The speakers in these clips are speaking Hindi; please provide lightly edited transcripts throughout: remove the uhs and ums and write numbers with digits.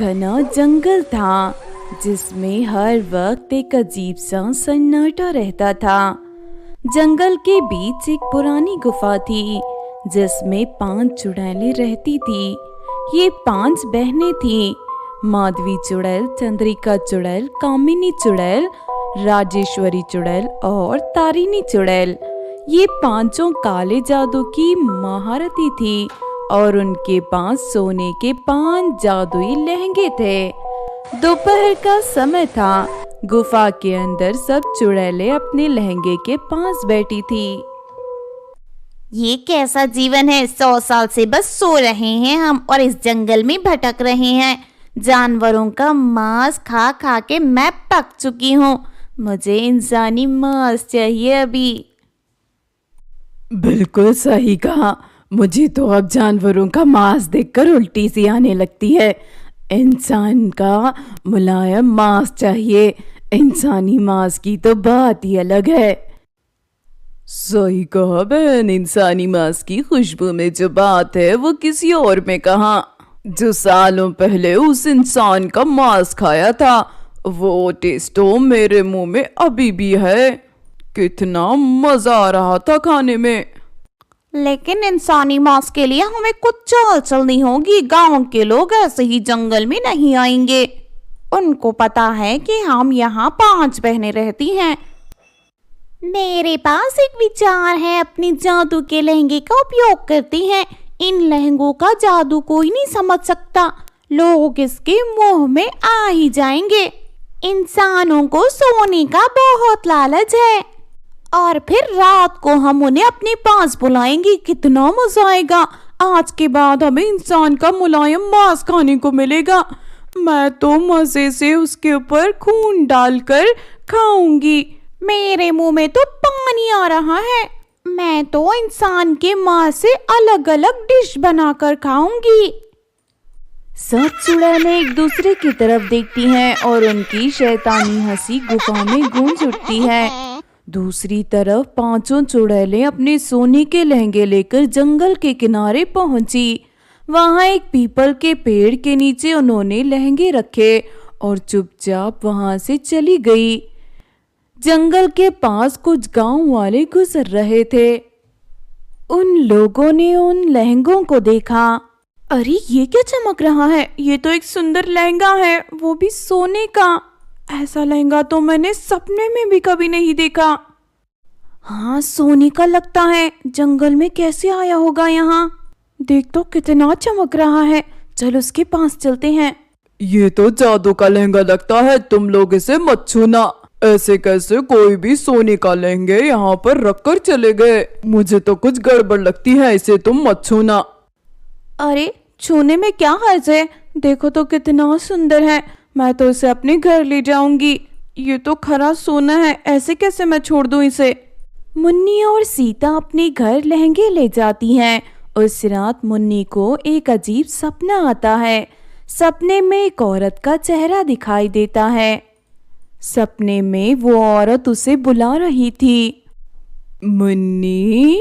घना जंगल था जिसमें हर वक्त एक अजीब सा सन्नाटा रहता था। जंगल के बीच एक पुरानी गुफा थी जिसमें 5 चुड़ैलें रहती थी। ये 5 बहनें थीं, माधवी चुड़ैल, चंद्रिका चुड़ैल, कामिनी चुड़ैल, राजेश्वरी चुड़ैल और तारिणी चुड़ैल। ये पांचों काले जादू की महारथी थी और उनके पास सोने के 5 जादुई लहंगे थे। दोपहर का समय था। गुफा के अंदर सब चुड़ैलें अपने लहंगे के पास बैठी थी। ये कैसा जीवन है, 100 साल से बस सो रहे हैं हम और इस जंगल में भटक रहे हैं। जानवरों का मांस खा खा के मैं पक चुकी हूँ। मुझे इंसानी मांस चाहिए अभी। बिल्कुल सही कहा। मुझे तो अब जानवरों का मांस देखकर उल्टी सी आने लगती है। इंसान का मुलायम मांस चाहिए। इंसानी मांस की तो बात ही अलग है। सही कहा बहन, इंसानी मांस की खुशबू में जो बात है वो किसी और में कहाँ। जो सालों पहले उस इंसान का मांस खाया था वो टेस्ट तो मेरे मुंह में अभी भी है। कितना मजा आ रहा था खाने में। लेकिन इंसानी मांस के लिए हमें कुछ चाल चलनी होगी। गांव के लोग ऐसे ही जंगल में नहीं आएंगे। उनको पता है कि हम यहाँ 5 बहनें रहती हैं। मेरे पास एक विचार है। अपने जादू के लहंगे का उपयोग करती हैं। इन लहंगों का जादू कोई नहीं समझ सकता। लोग इसके मोह में आ ही जाएंगे। इंसानों को सोने का बहुत लालच है और फिर रात को हम उन्हें अपने पास बुलाएंगे। कितना मजा आएगा। आज के बाद हमें इंसान का मुलायम मांस खाने को मिलेगा। मैं तो मजे से उसके ऊपर खून डालकर खाऊंगी। मेरे मुंह में तो पानी आ रहा है। मैं तो इंसान के मांस से अलग अलग डिश बनाकर खाऊंगी। सब चुड़ैलें एक दूसरे की तरफ देखती हैं और उनकी शैतानी हंसी गुफा में गूंज उठती है। दूसरी तरफ 5 चुड़ैलें अपने सोने के लहंगे लेकर जंगल के किनारे पहुंची। वहां एक पीपल के पेड़ के नीचे उन्होंने लहंगे रखे और चुपचाप वहां से चली गई। जंगल के पास कुछ गांव वाले गुजर रहे थे। उन लोगों ने उन लहंगों को देखा। अरे ये क्या चमक रहा है? ये तो एक सुंदर लहंगा है, वो भी सोने का। ऐसा लहंगा तो मैंने सपने में भी कभी नहीं देखा। हाँ, सोने का लगता है। जंगल में कैसे आया होगा यहाँ? देख तो कितना चमक रहा है। चल उसके पास चलते हैं। ये तो जादू का लहंगा लगता है। तुम लोग इसे मत छूना। ऐसे कैसे कोई भी सोने का लहंगे यहाँ पर रख कर चले गए? मुझे तो कुछ गड़बड़ लगती है। इसे तुम मत छूना। अरे छूने में क्या हर्ज है? देखो तो कितना सुंदर है। मैं तो इसे अपने घर ले जाऊंगी। ये तो खरा सोना है, ऐसे कैसे मैं छोड़ दूं इसे? मुन्नी और सीता अपने घर लहंगे ले जाती हैं। उस रात मुन्नी को एक अजीब सपना आता है। सपने में एक औरत का चेहरा दिखाई देता है। सपने में वो औरत उसे बुला रही थी। मुन्नी,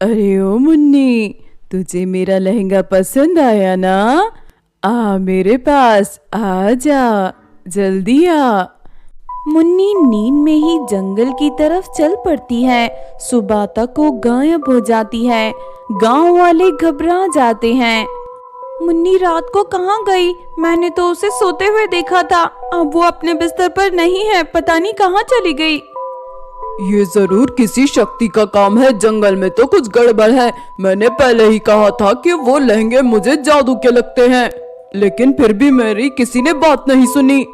अरे ओ मुन्नी, तुझे मेरा लहंगा पसंद आया ना? आ मेरे पास आ जा, जल्दी आ। मुन्नी नींद में ही जंगल की तरफ चल पड़ती है। सुबह तक वो गायब हो जाती है। गांव वाले घबरा जाते हैं। मुन्नी रात को कहाँ गई? मैंने तो उसे सोते हुए देखा था। अब वो अपने बिस्तर पर नहीं है, पता नहीं कहाँ चली गई। ये जरूर किसी शक्ति का काम है। जंगल में तो कुछ गड़बड़ है। मैंने पहले ही कहा था कि वो लहंगे मुझे जादू के लगते हैं, लेकिन फिर भी मेरी किसी ने बात नहीं सुनी।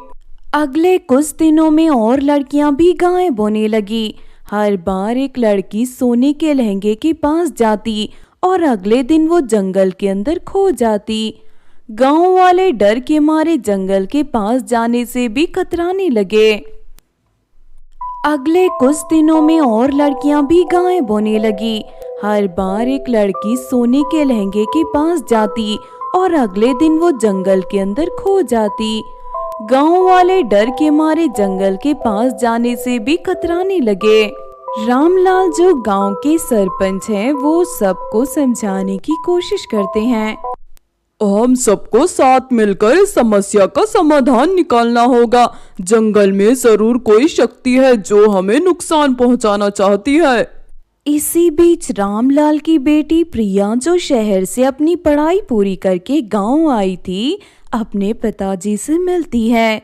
अगले कुछ दिनों में और लड़कियां भी गायब होने लगी। हर बार एक लड़की सोने के लहंगे के पास जाती और अगले दिन वो जंगल के अंदर खो जाती। गांव वाले डर के मारे जंगल के पास जाने से भी कतराने लगे। अगले कुछ दिनों में और लड़कियां भी गायब होने लगी। हर बार एक लड़की सोने के लहंगे के पास जाती और अगले दिन वो जंगल के अंदर खो जाती। गांव वाले डर के मारे जंगल के पास जाने से भी कतराने लगे। रामलाल जो गांव के सरपंच हैं, वो सबको समझाने की कोशिश करते हैं। हम सबको साथ मिलकर इस समस्या का समाधान निकालना होगा। जंगल में जरूर कोई शक्ति है जो हमें नुकसान पहुंचाना चाहती है। इसी बीच रामलाल की बेटी प्रिया, जो शहर से अपनी पढ़ाई पूरी करके गांव आई थी, अपने पिताजी से मिलती है।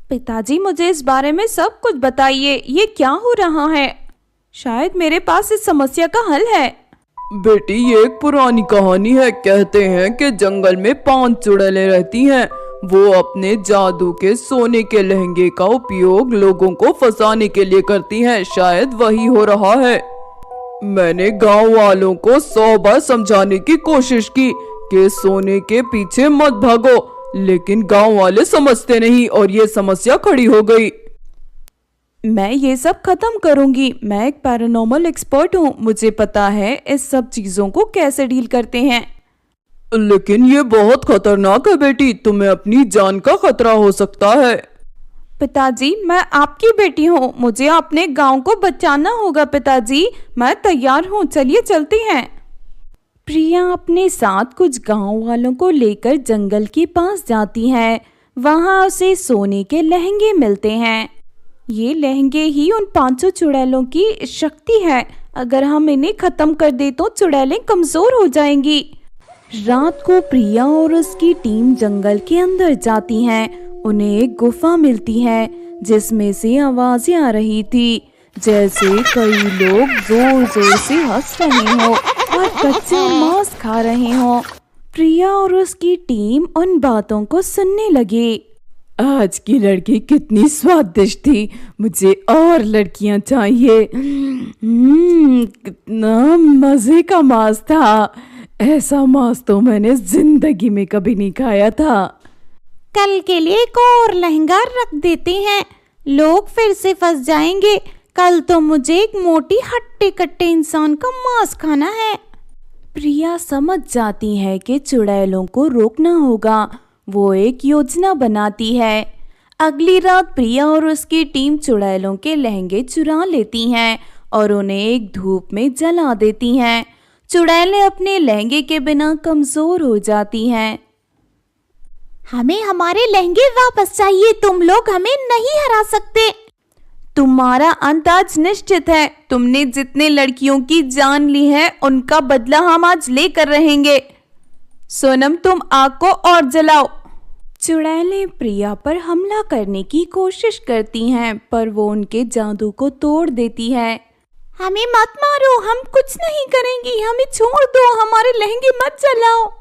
पिताजी, मुझे इस बारे में सब कुछ बताइए, ये क्या हो रहा है? शायद मेरे पास इस समस्या का हल है। बेटी, ये एक पुरानी कहानी है। कहते हैं कि जंगल में 5 चुड़ैलें रहती हैं। वो अपने जादू के सोने के लहंगे का उपयोग लोगों को फंसाने के लिए करती हैं। शायद वही हो रहा है। मैंने गांव वालों को 100 बार समझाने की कोशिश की कि सोने के पीछे मत भागो, लेकिन गांव वाले समझते नहीं और ये समस्या खड़ी हो गई। मैं ये सब खत्म करूंगी। मैं एक पैरानॉर्मल एक्सपर्ट हूँ। मुझे पता है इस सब चीजों को कैसे डील करते हैं। लेकिन ये बहुत खतरनाक है बेटी, तुम्हें अपनी जान का खतरा हो सकता है। पिताजी, मैं आपकी बेटी हूँ, मुझे अपने गांव को बचाना होगा। पिताजी, मैं तैयार हूँ, चलिए चलते हैं। प्रिया अपने साथ कुछ गांव वालों को लेकर जंगल के पास जाती है। वहां उसे सोने के लहंगे मिलते हैं। ये लहंगे ही उन 5 चुड़ैलों की शक्ति है। अगर हम इन्हें खत्म कर दे तो चुड़ैलें कमजोर हो जाएंगी। रात को प्रिया और उसकी टीम जंगल के अंदर जाती हैं। उन्हें एक गुफा मिलती है जिसमें से आवाजें आ रही थी, जैसे कई लोग जोर जोर से हंस रहे हो और कच्चा मांस खा रहे हो। प्रिया और उसकी टीम उन बातों को सुनने लगे। आज की लड़की कितनी स्वादिष्ट थी, मुझे और लड़कियां चाहिए। कितना मजे का मांस था। ऐसा मांस तो मैंने जिंदगी में कभी नहीं खाया था। कल के लिए एक और लहंगा रख देते हैं, लोग फिर से फंस जाएंगे। कल तो मुझे एक मोटी हट्टे कट्टे इंसान का मांस खाना है। प्रिया समझ जाती है कि चुड़ैलों को रोकना होगा। वो एक योजना बनाती है। अगली रात प्रिया और उसकी टीम चुड़ैलों के लहंगे चुरा लेती हैं और उन्हें एक धूप में जला देती हैं। चुड़ैलें अपने लहंगे के बिना कमजोर हो जाती हैं। हमें हमारे लहंगे वापस चाहिए, तुम लोग हमें नहीं हरा सकते। तुम्हारा अंत आज निश्चित है। तुमने जितने लड़कियों की जान ली है उनका बदला हम आज लेकर रहेंगे। सोनम, तुम आग को और जलाओ। चुड़ैलें प्रिया पर हमला करने की कोशिश करती हैं, पर वो उनके जादू को तोड़ देती है। हमें मत मारो, हम कुछ नहीं करेंगी, हमें छोड़ दो, हमारे लहंगे मत जलाओ।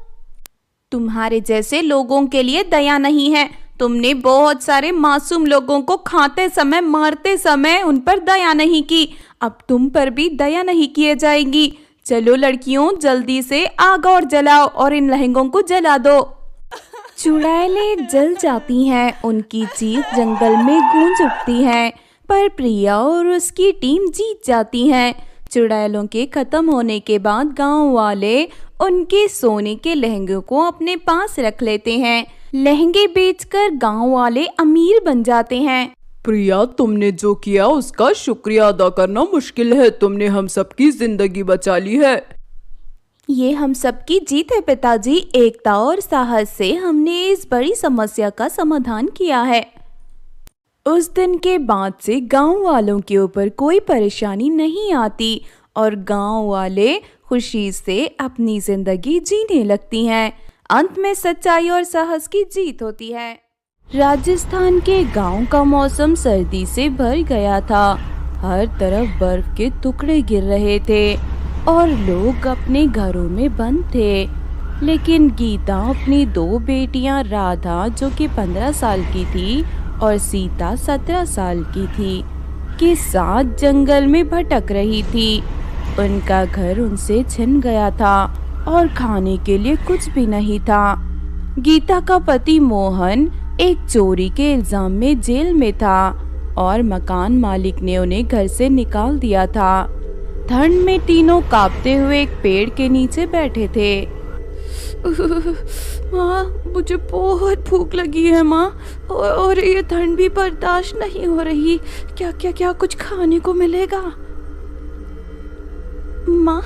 तुम्हारे जैसे लोगों के लिए दया नहीं है। तुमने बहुत सारे मासूम लोगों को खाते समय, मारते समय उन पर दया नहीं की। अब तुम पर भी दया नहीं किए जाएगी। चलो लड़कियों, जल्दी से आग और जलाओ और इन लहंगों को जला दो। चुड़ैलें जल जाती हैं। उनकी चीख जंगल में गूंज उठती है, पर प्रिया और उसकी टीम जीत जाती हैं। चुड़ैलों के खत्म होने के बाद गांव वाले उनके सोने के लहंगों को अपने पास रख लेते हैं। लहंगे बेचकर गांव वाले अमीर बन जाते हैं। प्रिया, तुमने जो किया उसका शुक्रिया अदा करना मुश्किल है। तुमने हम सबकी जिंदगी बचा ली है। ये हम सबकी जीत है पिताजी। एकता और साहस से हमने इस बड़ी समस्या का समाधान किया है। उस दिन के बाद से गांव वालों के ऊपर कोई परेशानी नहीं आती और गांव वाले खुशी से अपनी जिंदगी जीने लगती हैं। अंत में सच्चाई और साहस की जीत होती है। राजस्थान के गांव का मौसम सर्दी से भर गया था। हर तरफ बर्फ के टुकड़े गिर रहे थे और लोग अपने घरों में बंद थे। लेकिन गीता अपनी 2 बेटियां, राधा जो कि 15 साल की थी और सीता 17 साल की थी, के साथ जंगल में भटक रही थी। उनका घर उनसे छिन गया था और खाने के लिए कुछ भी नहीं था। गीता का पति मोहन एक चोरी के इल्जाम में जेल में था और मकान मालिक ने उन्हें घर से निकाल दिया था। ठंड में तीनों कांपते हुए एक पेड़ के नीचे बैठे थे। माँ, मुझे बहुत भूख लगी है माँ, और ये ठंड भी बर्दाश्त नहीं हो रही। क्या कुछ खाने को मिलेगा? माँ,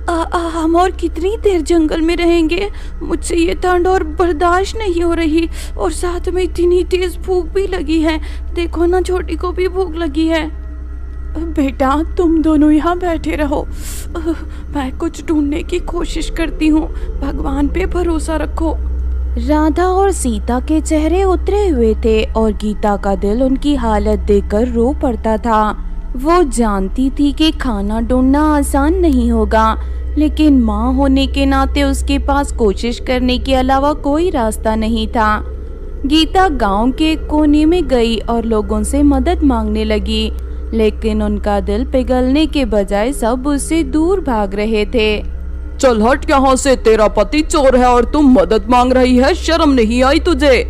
हम और कितनी देर जंगल में रहेंगे? मुझसे ये ठंड और बर्दाश्त नहीं हो रही, और साथ में इतनी तेज भूख भी लगी है। देखो ना, छोटी को भी भूख लगी है। बेटा, तुम दोनों यहाँ बैठे रहो, मैं कुछ ढूंढने की कोशिश करती हूँ। भगवान पे भरोसा रखो। राधा और सीता के चेहरे उतरे हुए थे और गीता का दिल उनकी हालत देखकर रो पड़ता था। वो जानती थी कि खाना ढूंढना आसान नहीं होगा, लेकिन माँ होने के नाते उसके पास कोशिश करने के अलावा कोई रास्ता नहीं था। गीता गांव के कोने में गई और लोगों से मदद मांगने लगी, लेकिन उनका दिल पिघलने के बजाय सब उससे दूर भाग रहे थे। चल हट यहाँ से, तेरा पति चोर है और तुम मदद मांग रही है, शर्म नहीं आई तुझे?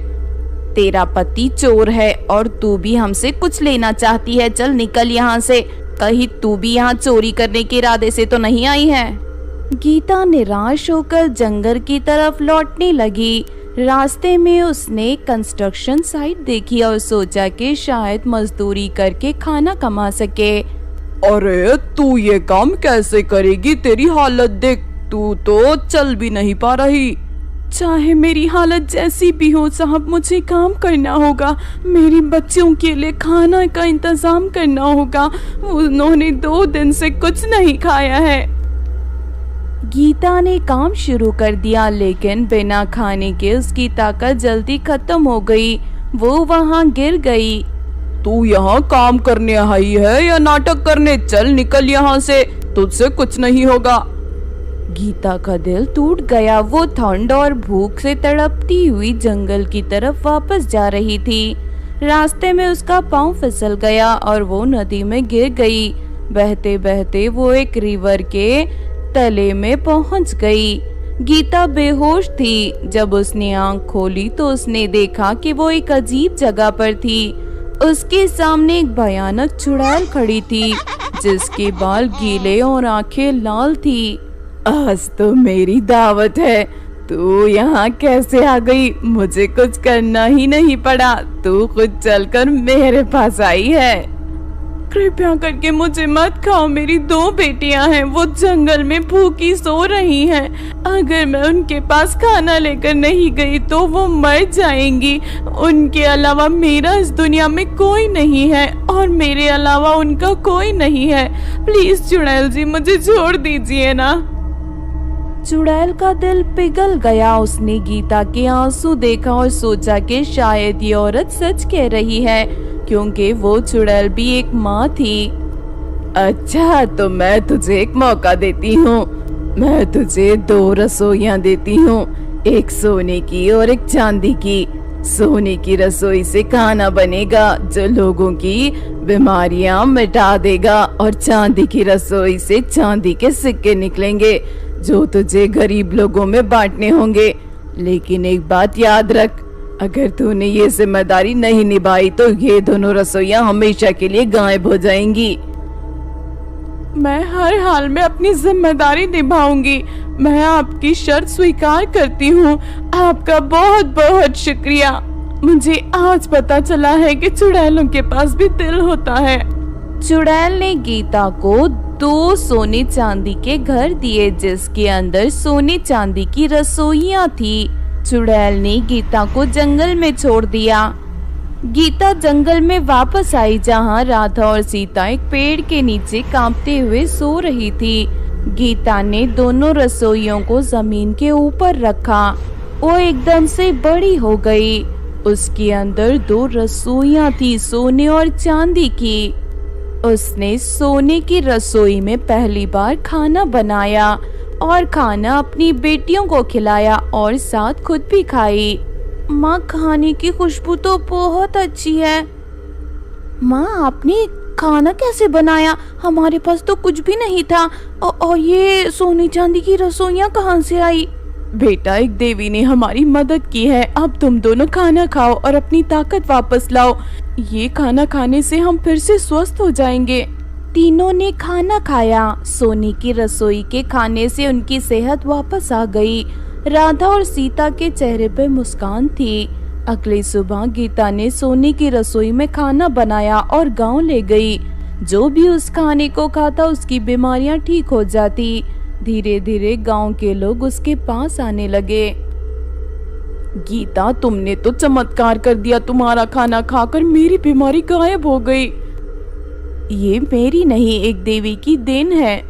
तेरा पति चोर है और तू भी हमसे कुछ लेना चाहती है, चल निकल यहाँ से। कहीं तू भी यहाँ चोरी करने के इरादे से तो नहीं आई है? गीता निराश होकर जंगल की तरफ लौटने लगी। रास्ते में उसने कंस्ट्रक्शन साइट देखी और सोचा कि शायद मजदूरी करके खाना कमा सके। अरे तू ये काम कैसे करेगी? तेरी हालत देख, तू तो चल भी नहीं पा रही। चाहे मेरी हालत जैसी भी हो साहब, मुझे काम करना होगा। मेरी बच्चों के लिए खाना का इंतजाम करना होगा। उन्होंने 2 दिन से कुछ नहीं खाया है। गीता ने काम शुरू कर दिया, लेकिन बिना खाने के उसकी ताकत जल्दी खत्म हो गई। वो वहाँ गिर गई। तू यहाँ काम करने आई है या नाटक करने? चल निकल यहाँ से, तुझसे कुछ नहीं होगा। गीता का दिल टूट गया। वो ठंड और भूख से तड़पती हुई जंगल की तरफ वापस जा रही थी। रास्ते में उसका पांव फिसल गया और वो नदी में गिर गई। बहते बहते वो एक रिवर के तले में पहुंच गई। गीता बेहोश थी। जब उसने आंख खोली तो उसने देखा कि वो एक अजीब जगह पर थी। उसके सामने एक भयानक चुड़ैल खड़ी थी, जिसके बाल गीले और आंखें लाल थी। आज तो मेरी दावत है, तू यहाँ कैसे आ गई? मुझे कुछ करना ही नहीं पड़ा, तू खुद चलकर मेरे पास आई है। कृपया करके मुझे मत खाओ। मेरी 2 बेटियां हैं, वो जंगल में भूखी सो रही हैं। अगर मैं उनके पास खाना लेकर नहीं गई तो वो मर जाएंगी। उनके अलावा मेरा इस दुनिया में कोई नहीं है और मेरे अलावा उनका कोई नहीं है। प्लीज चुड़ैल जी, मुझे छोड़ दीजिए ना। चुड़ैल का दिल पिघल गया। उसने गीता के आंसू देखा और सोचा कि शायद ये औरत सच कह रही है, क्योंकि वो चुड़ैल भी एक माँ थी। अच्छा, तो मैं तुझे एक मौका देती हूँ। मैं तुझे 2 रसोइयाँ देती हूँ, एक सोने की और एक चांदी की। सोने की रसोई से खाना बनेगा जो लोगों की बीमारियां मिटा देगा, और चांदी की रसोई से चांदी के सिक्के निकलेंगे जो तुझे गरीब लोगों में बांटने होंगे। लेकिन एक बात याद रख, अगर तूने ये जिम्मेदारी नहीं निभाई तो ये दोनों रसोइयां हमेशा के लिए गायब हो जाएंगी। मैं हर हाल में अपनी जिम्मेदारी निभाऊंगी। मैं आपकी शर्त स्वीकार करती हूँ। आपका बहुत बहुत शुक्रिया। मुझे आज पता चला है कि चुड़ैलों के पास भी दिल होता है। चुड़ैल ने गीता को 2 सोने चांदी के घर दिए, जिसके अंदर सोने चांदी की रसोइयाँ थी। चुड़ैल ने गीता को जंगल में छोड़ दिया। गीता जंगल में वापस आई, जहाँ राधा और सीता एक पेड़ के नीचे कांपते हुए सो रही थी। गीता ने दोनों रसोइयों को जमीन के ऊपर रखा। वो एकदम से बड़ी हो गई। उसके अंदर 2 रसोइयाँ थी, सोने और चांदी की। उसने सोने की रसोई में पहली बार खाना बनाया और खाना अपनी बेटियों को खिलाया और साथ खुद भी खाई। माँ, खाने की खुशबू तो बहुत अच्छी है। माँ, आपने खाना कैसे बनाया? हमारे पास तो कुछ भी नहीं था। और ये सोने चांदी की रसोइयाँ कहाँ से आई? बेटा, एक देवी ने हमारी मदद की है। अब तुम दोनों खाना खाओ और अपनी ताकत वापस लाओ। ये खाना खाने से हम फिर से स्वस्थ हो जाएंगे। तीनों ने खाना खाया। सोने की रसोई के खाने से उनकी सेहत वापस आ गई। राधा और सीता के चेहरे पे मुस्कान थी। अगली सुबह गीता ने सोने की रसोई में खाना बनाया और गांव ले गई। जो भी उस खाने को खाता उसकी बीमारियां ठीक हो जाती। धीरे धीरे गांव के लोग उसके पास आने लगे। गीता, तुमने तो चमत्कार कर दिया। तुम्हारा खाना खाकर मेरी बीमारी गायब हो गई। ये मेरी नहीं, एक देवी की देन है।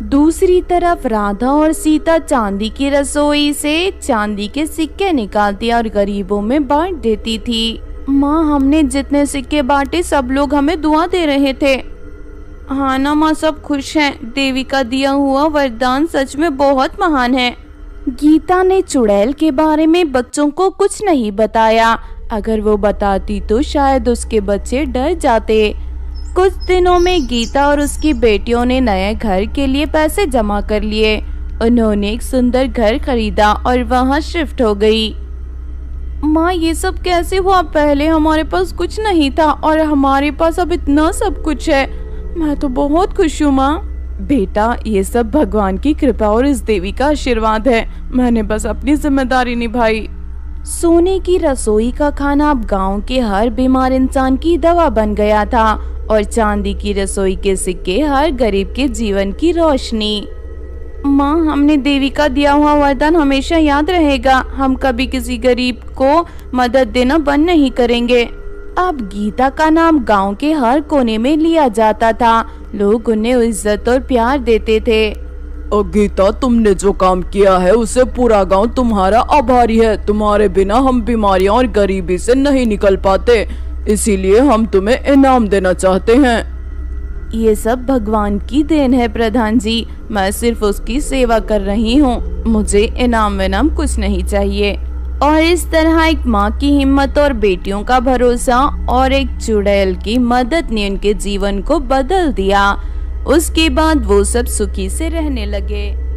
दूसरी तरफ राधा और सीता चांदी की रसोई से चांदी के सिक्के निकालती और गरीबों में बांट देती थी। माँ, हमने जितने सिक्के बांटे सब लोग हमें दुआ दे रहे थे। हाँ ना माँ, सब खुश हैं। देवी का दिया हुआ वरदान सच में बहुत महान है। गीता ने चुड़ैल के बारे में बच्चों को कुछ नहीं बताया। अगर वो बताती तो शायद उसके बच्चे डर जाते। कुछ दिनों में गीता और उसकी बेटियों ने नए घर के लिए पैसे जमा कर लिए। उन्होंने एक सुंदर घर खरीदा और वहां शिफ्ट हो गई। माँ, ये सब कैसे हुआ? पहले हमारे पास कुछ नहीं था और हमारे पास अब इतना सब कुछ है। मैं तो बहुत खुश हूँ माँ। बेटा, ये सब भगवान की कृपा और इस देवी का आशीर्वाद है। मैंने बस अपनी जिम्मेदारी निभाई। सोने की रसोई का खाना अब गांव के हर बीमार इंसान की दवा बन गया था और चांदी की रसोई के सिक्के हर गरीब के जीवन की रोशनी। माँ, हमने देवी का दिया हुआ वरदान हमेशा याद रहेगा। हम कभी किसी गरीब को मदद देना बंद नहीं करेंगे। अब गीता का नाम गांव के हर कोने में लिया जाता था। लोग उन्हें इज्जत और प्यार देते थे। और गीता, तुमने जो काम किया है उसे पूरा गांव तुम्हारा आभारी है। तुम्हारे बिना हम बीमारियों और गरीबी से नहीं निकल पाते, इसीलिए हम तुम्हें इनाम देना चाहते हैं। ये सब भगवान की देन है प्रधान जी। मैं सिर्फ उसकी सेवा कर रही हूँ। मुझे इनाम विनाम कुछ नहीं चाहिए। और इस तरह एक माँ की हिम्मत और बेटियों का भरोसा और एक चुड़ैल की मदद ने उनके जीवन को बदल दिया। उसके बाद वो सब सुखी से रहने लगे।